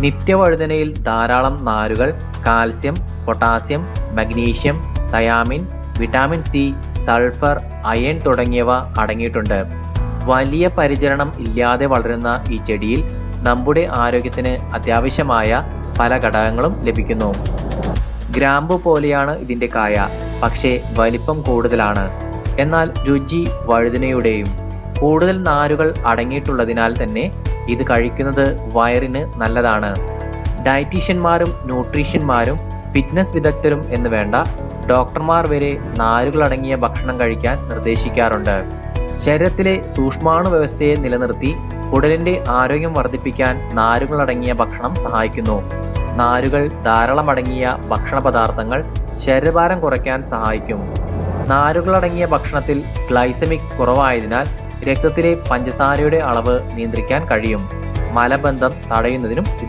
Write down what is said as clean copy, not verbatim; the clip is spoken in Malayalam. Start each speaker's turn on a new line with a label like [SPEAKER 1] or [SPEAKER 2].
[SPEAKER 1] നിത്യവഴുതനയിൽ ധാരാളം നാരുകൾ, calcium, potassium, magnesium, thiamine, vitamin C, sulphur, iron തുടങ്ങിയവ അടങ്ങിയിട്ടുണ്ട്. വലിയ പരിചരണം ഇല്ലാതെ വളരുന്ന ഈ ചെടിയിൽ നമ്മുടെ ആരോഗ്യത്തിന് അത്യാവശ്യമായ പല ഘടകങ്ങളും ലഭിക്കുന്നു. ഗ്രാമ്പു പോലെയാണ് ഇതിന്റെ കായ, പക്ഷേ വലിപ്പം കൂടുതലാണ്. എന്നാൽ രുചി വഴുതനയുടെയും. കൂടുതൽ നാരുകൾ അടങ്ങിയിട്ടുള്ളതിനാൽ തന്നെ ഇത് കഴിക്കുന്നത് വയറിന് നല്ലതാണ്. ഡയറ്റീഷ്യന്മാരും ന്യൂട്രീഷ്യന്മാരും ഫിറ്റ്നസ് വിദഗ്ധരും എന്ന് വേണ്ട ഡോക്ടർമാർ വരെ നാരുകളടങ്ങിയ ഭക്ഷണം കഴിക്കാൻ നിർദ്ദേശിക്കാറുണ്ട്. ശരീരത്തിലെ സൂക്ഷ്മാണു വ്യവസ്ഥയെ നിലനിർത്തി കുടലിന്റെ ആരോഗ്യം വർദ്ധിപ്പിക്കാൻ നാരുകളടങ്ങിയ ഭക്ഷണം സഹായിക്കുന്നു. നാരുകൾ ധാരാളം അടങ്ങിയ ഭക്ഷണ പദാർത്ഥങ്ങൾ ശരീരഭാരം കുറയ്ക്കാൻ സഹായിക്കും. നാരുകളടങ്ങിയ ഭക്ഷണത്തിൽ ഗ്ലൈസമിക് കുറവായതിനാൽ രക്തത്തിലെ പഞ്ചസാരയുടെ അളവ് നിയന്ത്രിക്കാൻ കഴിയും. മലബന്ധം തടയുന്നതിനും ഇത്